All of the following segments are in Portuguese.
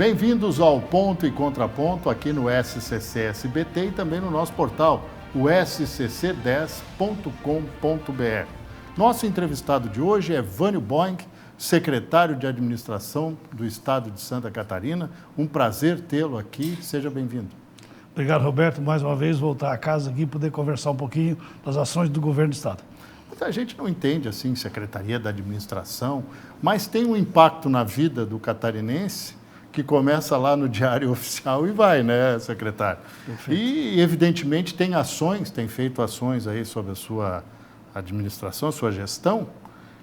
Bem-vindos ao Ponto e Contraponto aqui no SCC SBT e também no nosso portal, o scc10.com.br. Nosso entrevistado de hoje é Vânio Boing, secretário de Administração do Estado de Santa Catarina. Um prazer tê-lo aqui, seja bem-vindo. Obrigado, Roberto. Mais uma vez, voltar a casa aqui e poder conversar um pouquinho das ações do governo do Estado. Muita gente não entende, assim, Secretaria da Administração, mas tem um impacto na vida do catarinense que começa lá no Diário Oficial e vai, né, secretário? Perfeito. E, evidentemente, tem feito ações aí sobre a sua administração, a sua gestão,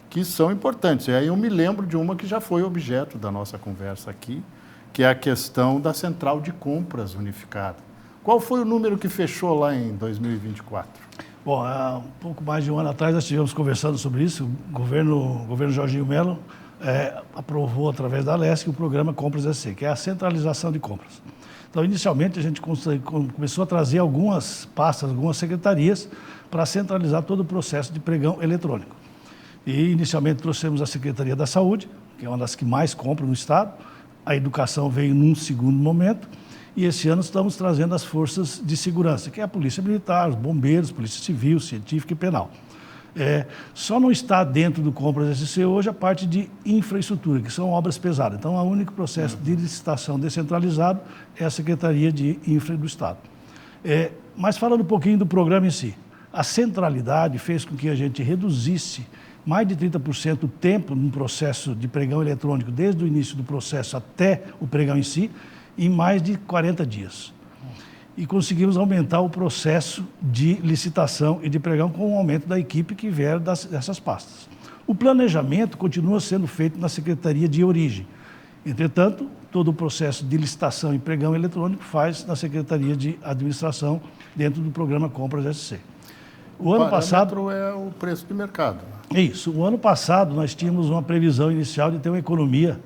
que são importantes. E aí eu me lembro de uma que já foi objeto da nossa conversa aqui, que é a questão da Central de Compras Unificada. Qual foi o número que fechou lá em 2024? Bom, há um pouco mais de um ano atrás nós estivemos conversando sobre isso. O governo Jorginho Melo aprovou, através da LESC, o programa Compras SC, que é a centralização de compras. Então, inicialmente, a gente começou a trazer algumas pastas, algumas secretarias, para centralizar todo o processo de pregão eletrônico. E, inicialmente, trouxemos a Secretaria da Saúde, que é uma das que mais compra no Estado. A Educação veio num segundo momento. E esse ano estamos trazendo as forças de segurança, que é a Polícia Militar, os Bombeiros, Polícia Civil, Científica e Penal. Só não está dentro do Compras SC hoje a parte de infraestrutura, que são obras pesadas. Então, o único processo de licitação descentralizado é a Secretaria de Infra do Estado. Mas falando um pouquinho do programa em si, a centralidade fez com que a gente reduzisse mais de 30% o tempo no processo de pregão eletrônico, desde o início do processo até o pregão em si, em mais de 40 dias. E conseguimos aumentar o processo de licitação e de pregão com o aumento da equipe que vier dessas pastas. O planejamento continua sendo feito na Secretaria de Origem. Entretanto, todo o processo de licitação e pregão eletrônico faz na Secretaria de Administração dentro do programa Compras SC. O ano passado é o preço de mercado. É isso. O ano passado nós tínhamos uma previsão inicial de ter uma economia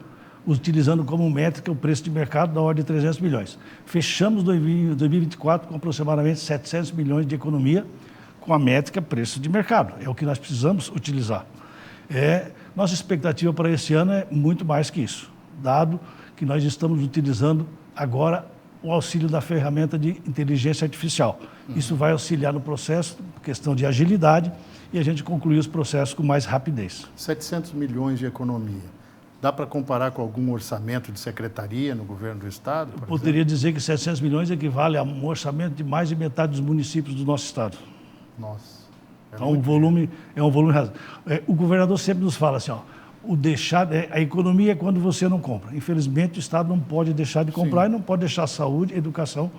utilizando como métrica o preço de mercado da ordem de 300 milhões. Fechamos 2024 com aproximadamente 700 milhões de economia com a métrica preço de mercado. É o que nós precisamos utilizar. Nossa expectativa para esse ano é muito mais que isso, dado que nós estamos utilizando agora o auxílio da ferramenta de inteligência artificial. Isso vai auxiliar no processo, questão de agilidade, e a gente concluir os processos com mais rapidez. 700 milhões de economia. Dá para comparar com algum orçamento de secretaria no governo do Estado? Eu poderia dizer que 700 milhões equivale a um orçamento de mais de metade dos municípios do nosso Estado. Nossa. Então, é um volume razoável. O governador sempre nos fala assim, a economia é quando você não compra. Infelizmente, o Estado não pode deixar de comprar. Sim. E não pode deixar saúde, educação,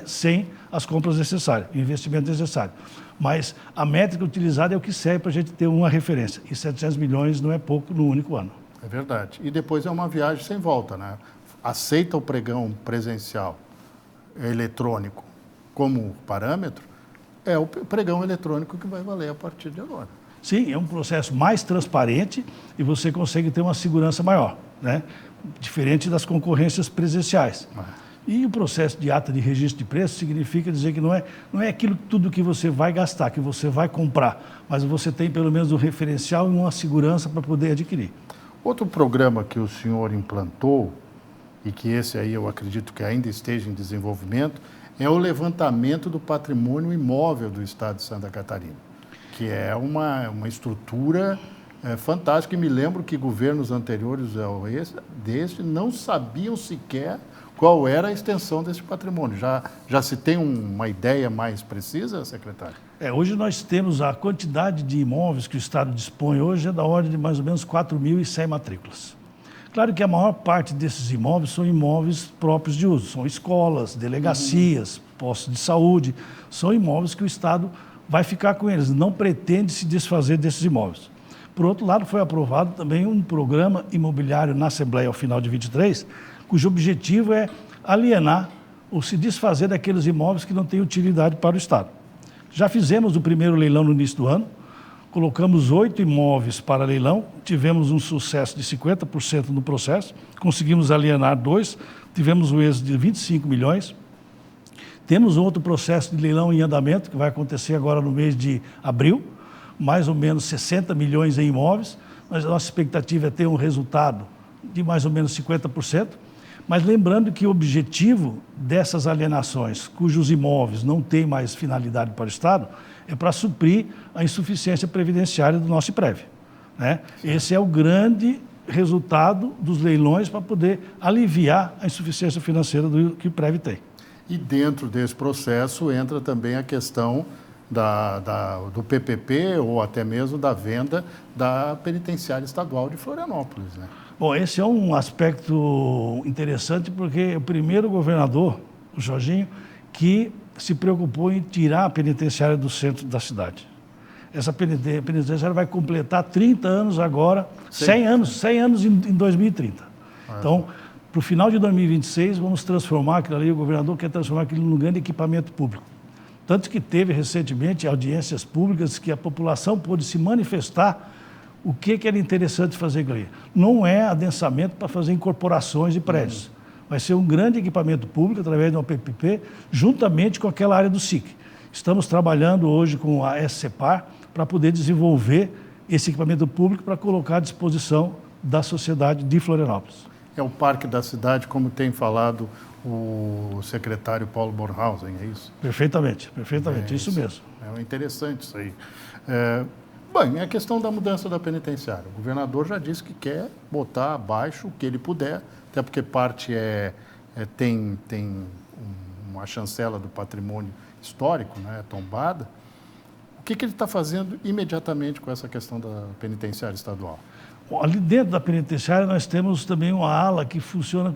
sem as compras necessárias, o investimento necessário. Mas a métrica utilizada é o que serve para a gente ter uma referência. E 700 milhões não é pouco no único ano. É verdade. E depois é uma viagem sem volta, né? Aceita o pregão presencial eletrônico como parâmetro, é o pregão eletrônico que vai valer a partir de agora. Sim, é um processo mais transparente e você consegue ter uma segurança maior, né? Diferente das concorrências presenciais. E o processo de ata de registro de preço significa dizer que não é aquilo tudo que você vai gastar, que você vai comprar, mas você tem pelo menos um referencial e uma segurança para poder adquirir. Outro programa que o senhor implantou, e que esse aí eu acredito que ainda esteja em desenvolvimento, é o levantamento do patrimônio imóvel do Estado de Santa Catarina, que é uma estrutura fantástica. E me lembro que governos anteriores deste não sabiam sequer qual era a extensão desse patrimônio. Já se tem uma ideia mais precisa, secretário? Hoje nós temos a quantidade de imóveis que o Estado dispõe hoje é da ordem de mais ou menos 4.100 matrículas. Claro que a maior parte desses imóveis são imóveis próprios de uso, são escolas, delegacias, postos de saúde, são imóveis que o Estado vai ficar com eles, não pretende se desfazer desses imóveis. Por outro lado, foi aprovado também um programa imobiliário na Assembleia ao final de 23, cujo objetivo é alienar ou se desfazer daqueles imóveis que não têm utilidade para o Estado. Já fizemos o primeiro leilão no início do ano, colocamos 8 imóveis para leilão, tivemos um sucesso de 50% no processo, conseguimos alienar 2, tivemos um êxito de 25 milhões. Temos outro processo de leilão em andamento, que vai acontecer agora no mês de abril, mais ou menos 60 milhões em imóveis, mas a nossa expectativa é ter um resultado de mais ou menos 50%, Mas lembrando que o objetivo dessas alienações, cujos imóveis não têm mais finalidade para o Estado, é para suprir a insuficiência previdenciária do nosso IPREV, né? Esse é o grande resultado dos leilões para poder aliviar a insuficiência financeira que o IPREV tem. E dentro desse processo entra também a questão do PPP ou até mesmo da venda da penitenciária estadual de Florianópolis, né? Bom, esse é um aspecto interessante porque o primeiro governador, o Jorginho, que se preocupou em tirar a penitenciária do centro da cidade. Essa penitenciária vai completar 30 anos agora, 100 anos em 2030. Então, para o final de 2026, vamos transformar aquilo ali, o governador quer transformar aquilo num grande equipamento público. Tanto que teve recentemente audiências públicas que a população pôde se manifestar o que era interessante fazer ali. Não é adensamento para fazer incorporações de prédios. Vai ser um grande equipamento público através de uma PPP, juntamente com aquela área do SIC. Estamos trabalhando hoje com a SCPAR para poder desenvolver esse equipamento público para colocar à disposição da sociedade de Florianópolis. É o Parque da Cidade, como tem falado o secretário Paulo Bornhausen, é isso? Perfeitamente, isso mesmo. É interessante isso aí. Bem, é a questão da mudança da penitenciária. O governador já disse que quer botar abaixo o que ele puder, até porque parte tem uma chancela do patrimônio histórico, né, tombada. O que ele está fazendo imediatamente com essa questão da penitenciária estadual? Bom, ali dentro da penitenciária nós temos também uma ala que funciona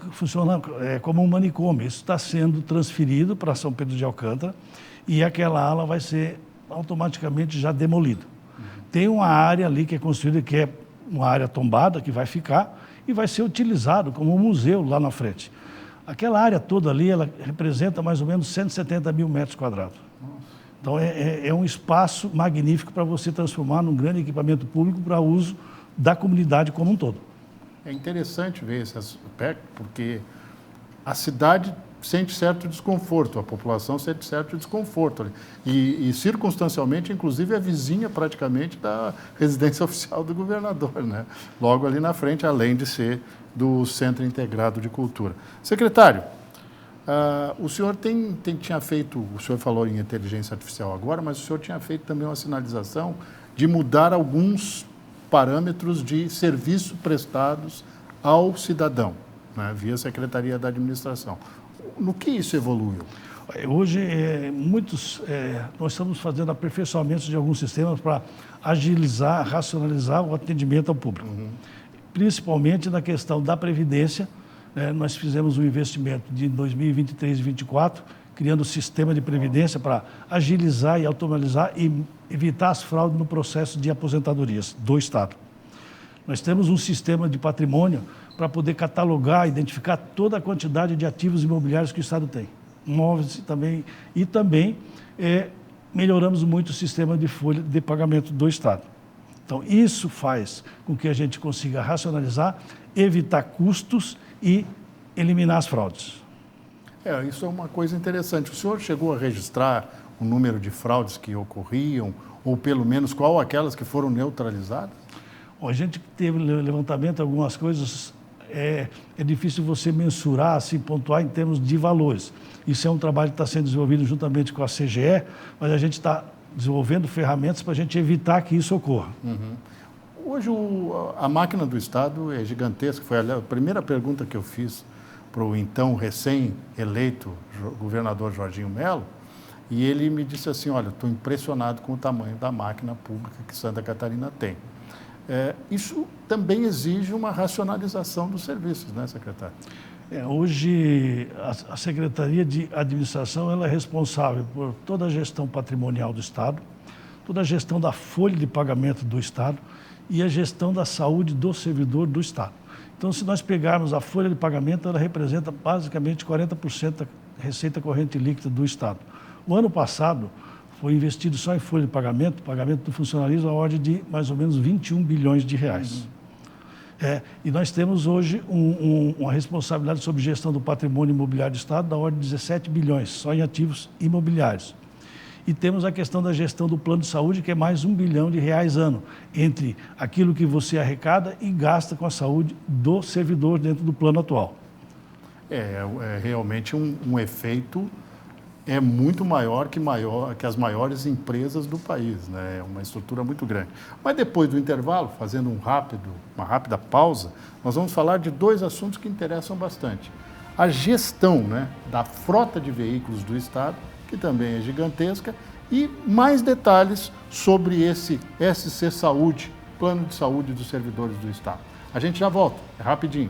como um manicômio. Isso está sendo transferido para São Pedro de Alcântara e aquela ala vai ser automaticamente já demolida. Tem uma área ali que é construída, que é uma área tombada, que vai ficar e vai ser utilizado como um museu lá na frente. Aquela área toda ali, ela representa mais ou menos 170 mil metros quadrados. Então, é um espaço magnífico para você transformar num grande equipamento público para uso da comunidade como um todo. É interessante ver esse aspecto, porque a cidade sente certo desconforto, a população sente certo desconforto ali. E circunstancialmente, inclusive, é vizinha praticamente da residência oficial do governador, né? Logo ali na frente, além de ser do Centro Integrado de Cultura. Secretário, o senhor tinha feito, o senhor falou em inteligência artificial agora, mas o senhor tinha feito também uma sinalização de mudar alguns parâmetros de serviço prestados ao cidadão, né, via Secretaria da Administração. No que isso evoluiu? Hoje, nós estamos fazendo aperfeiçoamentos de alguns sistemas para agilizar, racionalizar o atendimento ao público. Principalmente na questão da Previdência, nós fizemos um investimento de 2023 e 2024, criando um sistema de Previdência para agilizar e automatizar e evitar as fraudes no processo de aposentadorias do Estado. Nós temos um sistema de patrimônio para poder catalogar, identificar toda a quantidade de ativos imobiliários que o Estado tem. Imóveis também. E também melhoramos muito o sistema de folha de pagamento do Estado. Então, isso faz com que a gente consiga racionalizar, evitar custos e eliminar as fraudes. Isso é uma coisa interessante. O senhor chegou a registrar o número de fraudes que ocorriam, ou pelo menos qual aquelas que foram neutralizadas? Bom, a gente teve levantamento de algumas coisas, é difícil você mensurar, assim, pontuar em termos de valores. Isso é um trabalho que está sendo desenvolvido juntamente com a CGE, mas a gente está desenvolvendo ferramentas para a gente evitar que isso ocorra. Hoje a máquina do Estado é gigantesca. Foi a primeira pergunta que eu fiz para o então recém-eleito governador Jorginho Mello, e ele me disse assim, olha, estou impressionado com o tamanho da máquina pública que Santa Catarina tem. Isso também exige uma racionalização dos serviços, né, secretário? Hoje, a Secretaria de Administração ela é responsável por toda a gestão patrimonial do Estado, toda a gestão da folha de pagamento do Estado e a gestão da saúde do servidor do Estado. Então, se nós pegarmos a folha de pagamento, ela representa basicamente 40% da receita corrente líquida do Estado. O ano passado, foi investido só em folha de pagamento do funcionalismo, a ordem de mais ou menos 21 bilhões de reais. E nós temos hoje uma responsabilidade sobre gestão do patrimônio imobiliário do Estado da ordem de 17 bilhões, só em ativos imobiliários. E temos a questão da gestão do plano de saúde, que é mais 1 bilhão de reais ano, entre aquilo que você arrecada e gasta com a saúde do servidor dentro do plano atual. é realmente um efeito muito maior que as maiores empresas do país, né? É uma estrutura muito grande. Mas depois do intervalo, fazendo uma rápida pausa, nós vamos falar de dois assuntos que interessam bastante. A gestão, né, da frota de veículos do Estado, que também é gigantesca, e mais detalhes sobre esse SC Saúde, Plano de Saúde dos Servidores do Estado. A gente já volta, é rapidinho.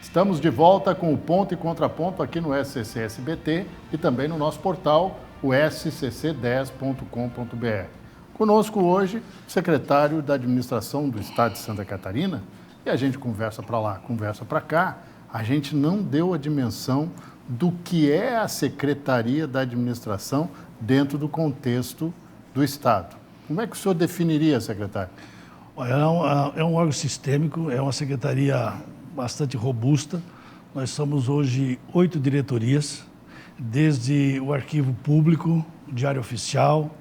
Estamos de volta com o Ponto e Contraponto aqui no SCC SBT e também no nosso portal, o scc10.com.br. Conosco hoje, o secretário da Administração do Estado de Santa Catarina, e a gente conversa para lá, conversa para cá, a gente não deu a dimensão do que é a Secretaria da Administração dentro do contexto do Estado. Como é que o senhor definiria, secretário? É um órgão sistêmico, é uma secretaria bastante robusta. Nós somos hoje 8 diretorias, desde o arquivo público, o diário oficial,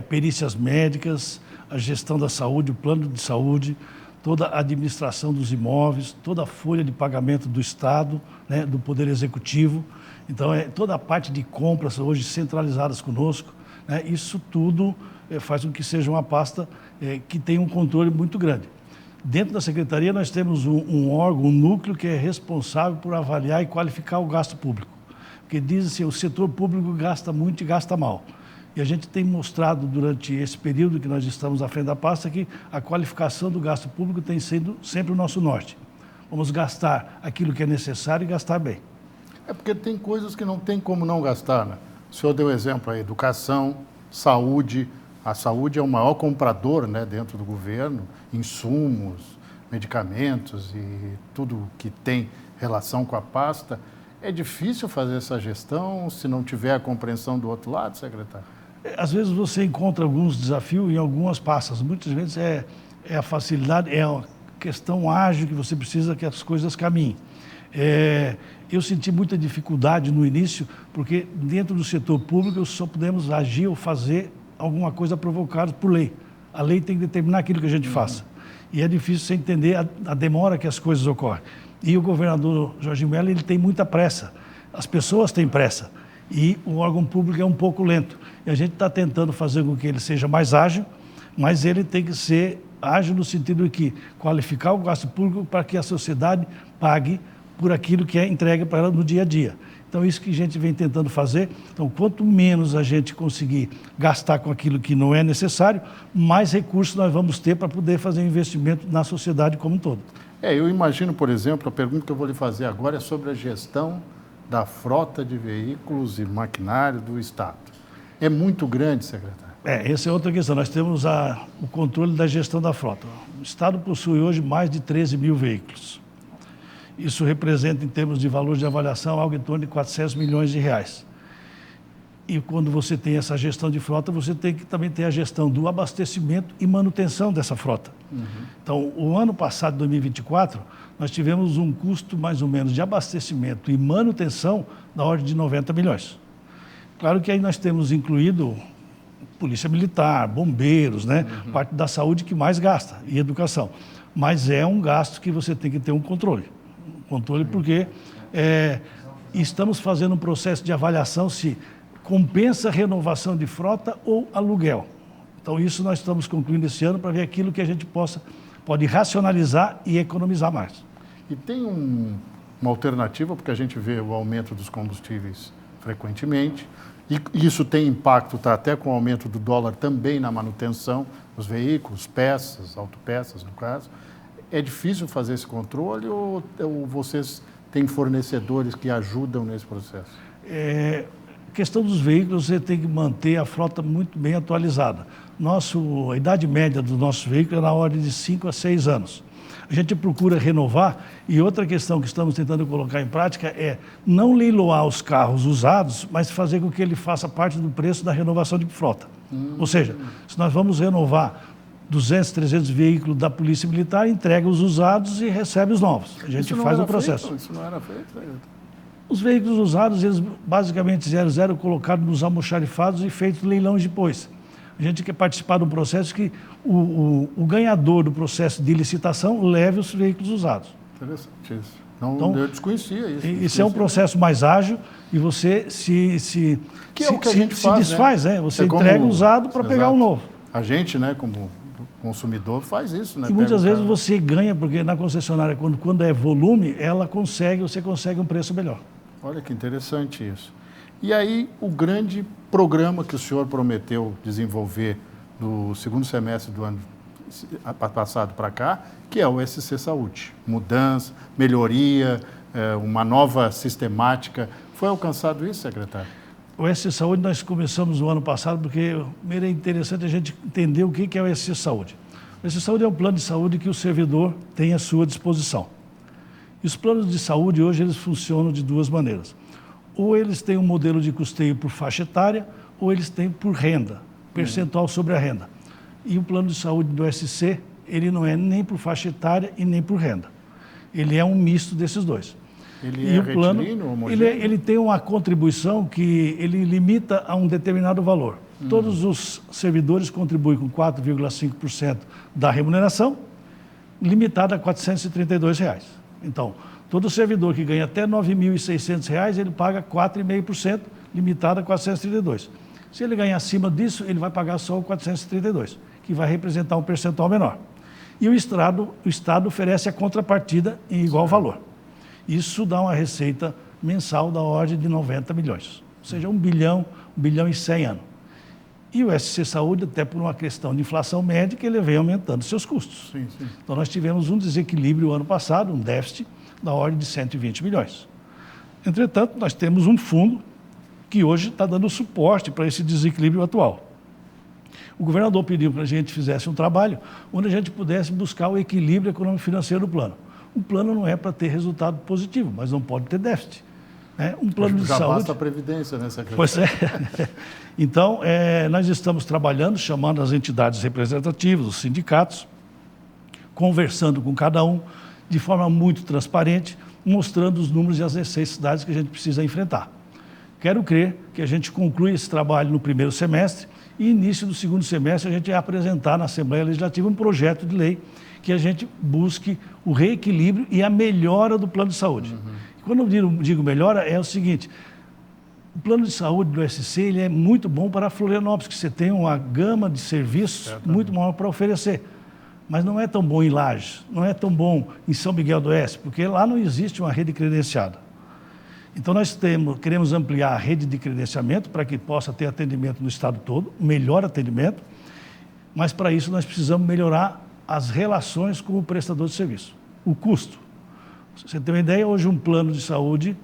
perícias médicas, a gestão da saúde, o plano de saúde, toda a administração dos imóveis, toda a folha de pagamento do Estado, né, do Poder Executivo. Então, toda a parte de compras hoje centralizadas conosco, né, isso tudo faz com que seja uma pasta que tenha um controle muito grande. Dentro da Secretaria, nós temos um órgão, um núcleo que é responsável por avaliar e qualificar o gasto público. Porque dizem assim, o setor público gasta muito e gasta mal. E a gente tem mostrado durante esse período que nós estamos à frente da pasta que a qualificação do gasto público tem sido sempre o nosso norte. Vamos gastar aquilo que é necessário e gastar bem. É porque tem coisas que não tem como não gastar, né? O senhor deu exemplo aí, educação, saúde. A saúde é o maior comprador, né, dentro do governo, insumos, medicamentos e tudo que tem relação com a pasta. É difícil fazer essa gestão se não tiver a compreensão do outro lado, secretário? Às vezes você encontra alguns desafios em algumas pastas. Muitas vezes é a facilidade, é uma questão ágil que você precisa que as coisas caminhem. Eu senti muita dificuldade no início, porque dentro do setor público só podemos agir ou fazer alguma coisa provocada por lei. A lei tem que determinar aquilo que a gente faça. E é difícil você entender a demora que as coisas ocorrem. E o governador Jorginho Mello, ele tem muita pressa. As pessoas têm pressa. E o órgão público é um pouco lento. E a gente está tentando fazer com que ele seja mais ágil, mas ele tem que ser ágil no sentido de que qualificar o gasto público para que a sociedade pague por aquilo que é entregue para ela no dia a dia. Então, isso que a gente vem tentando fazer. Então, quanto menos a gente conseguir gastar com aquilo que não é necessário, mais recursos nós vamos ter para poder fazer investimento na sociedade como um todo. Eu imagino, por exemplo, a pergunta que eu vou lhe fazer agora é sobre a gestão da frota de veículos e maquinário do Estado. É muito grande, secretário? Essa é outra questão. Nós temos o controle da gestão da frota. O Estado possui hoje mais de 13 mil veículos. Isso representa, em termos de valor de avaliação, algo em torno de 400 milhões de reais. E quando você tem essa gestão de frota, você tem que também ter a gestão do abastecimento e manutenção dessa frota. Então, o ano passado, 2024, nós tivemos um custo, mais ou menos, de abastecimento e manutenção da ordem de 90 milhões. Claro que aí nós temos incluído polícia militar, bombeiros, né? Parte da saúde que mais gasta, e educação. Mas é um gasto que você tem que ter um controle. Porque estamos fazendo um processo de avaliação se compensa a renovação de frota ou aluguel. Então, isso nós estamos concluindo esse ano para ver aquilo que a gente pode racionalizar e economizar mais. E tem uma alternativa, porque a gente vê o aumento dos combustíveis frequentemente, e isso tem impacto, até com o aumento do dólar também na manutenção dos veículos, peças, autopeças no caso. É difícil fazer esse controle ou vocês têm fornecedores que ajudam nesse processo? A questão dos veículos, você tem que manter a frota muito bem atualizada. A idade média dos nossos veículos é na ordem de 5 a 6 anos. A gente procura renovar, e outra questão que estamos tentando colocar em prática é não leiloar os carros usados, mas fazer com que ele faça parte do preço da renovação de frota. Ou seja, se nós vamos renovar 200, 300 veículos da Polícia Militar, entrega os usados e recebe os novos. A gente faz o processo. Isso não era feito? Os veículos usados, eles basicamente 00 colocados nos almoxarifados e feitos leilões depois. A gente quer participar de um processo que o ganhador do processo de licitação leve os veículos usados. Interessante isso. Então, eu desconhecia isso. Isso é um processo mais ágil e você se desfaz, né? Você entrega o usado para pegar o novo. A gente, né, como consumidor, faz isso, né? E muitas vezes você ganha, porque na concessionária, quando é volume, você consegue um preço melhor. Olha que interessante isso. E aí, o grande programa que o senhor prometeu desenvolver no segundo semestre do ano passado para cá, que é o SC Saúde. Mudança, melhoria, uma nova sistemática. Foi alcançado isso, secretário? O SC Saúde nós começamos no ano passado, porque primeiro é interessante a gente entender o que é o SC Saúde. O SC Saúde é um plano de saúde que o servidor tem à sua disposição. E os planos de saúde hoje eles funcionam de duas maneiras. Ou eles têm um modelo de custeio por faixa etária, ou eles têm por renda, percentual sobre a renda. E o plano de saúde do SC, ele não é nem por faixa etária e nem por renda. Ele é um misto desses dois. Ele é retilíneo, homogêneo? Ele tem uma contribuição que ele limita a um determinado valor. Todos os servidores contribuem com 4,5% da remuneração, limitada a R$ 432. Então, todo servidor que ganha até R$ 9.600, ele paga 4,5%, limitado a 432. Se ele ganhar acima disso, ele vai pagar só o 432, que vai representar um percentual menor. E o Estado oferece a contrapartida em igual valor. Isso dá uma receita mensal da ordem de 90 milhões, ou seja, 1 bilhão e 100 anos. E o SC Saúde, até por uma questão de inflação médica, ele vem aumentando seus custos. Sim. Então, nós tivemos um desequilíbrio ano passado, um déficit da ordem de 120 milhões. Entretanto, nós temos um fundo que hoje está dando suporte para esse desequilíbrio atual. O governador pediu para a gente fizesse um trabalho onde a gente pudesse buscar o equilíbrio econômico-financeiro do plano. O plano não é para ter resultado positivo, mas não pode ter déficit. Um plano de saúde... Já basta a Previdência, né, secretário? Pois é. Então, nós estamos trabalhando, chamando as entidades representativas, os sindicatos, conversando com cada um, de forma muito transparente, mostrando os números e as necessidades que a gente precisa enfrentar. Quero crer que a gente conclui esse trabalho no primeiro semestre e início do segundo semestre a gente vai apresentar na Assembleia Legislativa um projeto de lei que a gente busque o reequilíbrio e a melhora do plano de saúde. Quando eu digo melhora, é o seguinte, o plano de saúde do SC ele é muito bom para Florianópolis, que você tem uma gama de serviços muito maior para oferecer. Mas não é tão bom em Lages, não é tão bom em São Miguel do Oeste, porque lá não existe uma rede credenciada. Então nós queremos ampliar a rede de credenciamento para que possa ter atendimento no estado todo, melhor atendimento, mas para isso nós precisamos melhorar as relações com o prestador de serviço, o custo. Você tem uma ideia, hoje um plano de saúde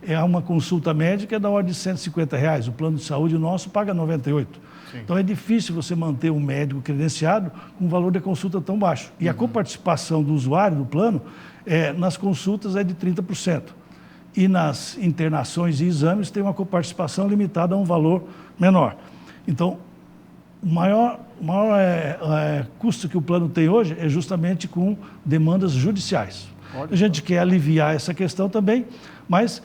é uma consulta médica da ordem de R$ 150, o plano de saúde nosso paga 98. Sim. Então é difícil você manter um médico credenciado com um valor de consulta tão baixo. E a coparticipação do usuário do plano nas consultas é de 30%. E nas internações e exames tem uma coparticipação limitada a um valor menor. Então, o maior custo que o plano tem hoje é justamente com demandas judiciais. A gente quer aliviar essa questão também, mas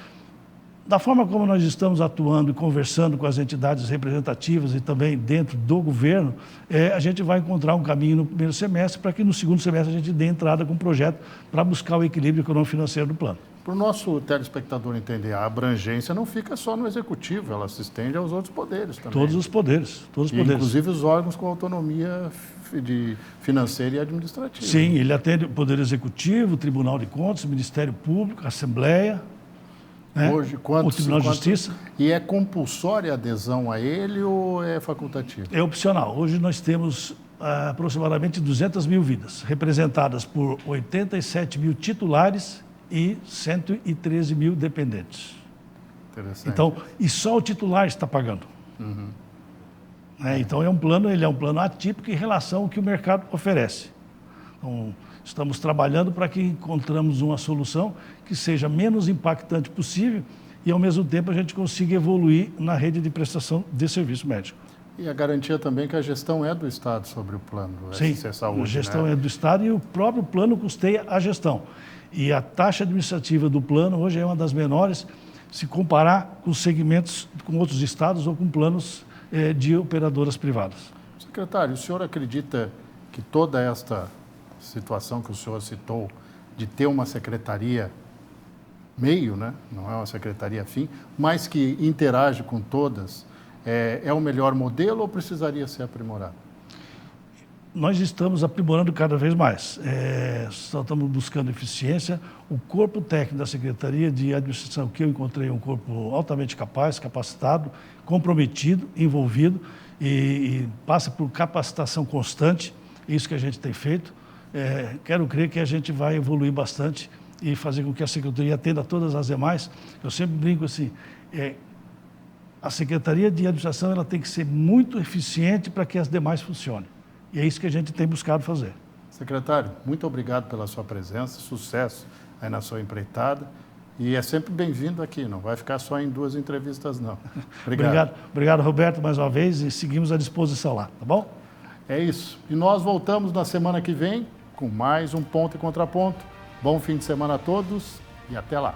da forma como nós estamos atuando e conversando com as entidades representativas e também dentro do governo, a gente vai encontrar um caminho no primeiro semestre para que no segundo semestre a gente dê entrada com um projeto para buscar o equilíbrio econômico-financeiro do plano. Para o nosso telespectador entender, a abrangência não fica só no executivo, ela se estende aos outros poderes também. Todos os poderes. Inclusive os órgãos com autonomia financeira e administrativa. Sim, ele atende o Poder Executivo, o Tribunal de Contas, o Ministério Público, a Assembleia, Hoje, o Tribunal de Justiça. E é compulsória a adesão a ele ou é facultativo? É opcional. Hoje nós temos aproximadamente 200 mil vidas, representadas por 87 mil titulares e 113 mil dependentes. Interessante. Então, e só o titular está pagando. Então, ele é um plano atípico em relação ao que o mercado oferece. Então, estamos trabalhando para que encontramos uma solução que seja menos impactante possível e, ao mesmo tempo, a gente consiga evoluir na rede de prestação de serviço médico. E a garantia também que a gestão é do Estado sobre o plano do SC Saúde, a gestão é do Estado e o próprio plano custeia a gestão. E a taxa administrativa do plano hoje é uma das menores. se comparar com segmentos, com outros estados ou com planos de operadoras privadas. Secretário, o senhor acredita que toda esta situação que o senhor citou, de ter uma secretaria meio, né? Não é uma secretaria fim, mas que interage com todas, é o melhor modelo ou precisaria ser aprimorado? Nós estamos aprimorando cada vez mais. Só estamos buscando eficiência. O corpo técnico da Secretaria de Administração, que eu encontrei, um corpo altamente capaz, capacitado, comprometido, envolvido e passa por capacitação constante. Isso que a gente tem feito. Quero crer que a gente vai evoluir bastante e fazer com que a Secretaria atenda a todas as demais. Eu sempre brinco assim, a Secretaria de Administração ela tem que ser muito eficiente para que as demais funcionem. E é isso que a gente tem buscado fazer. Secretário, muito obrigado pela sua presença, sucesso aí na sua empreitada. E é sempre bem-vindo aqui, não vai ficar só em 2 entrevistas, não. Obrigado. Obrigado, Roberto, mais uma vez, e seguimos à disposição lá, tá bom? É isso. E nós voltamos na semana que vem com mais um Ponto e Contraponto. Bom fim de semana a todos e até lá.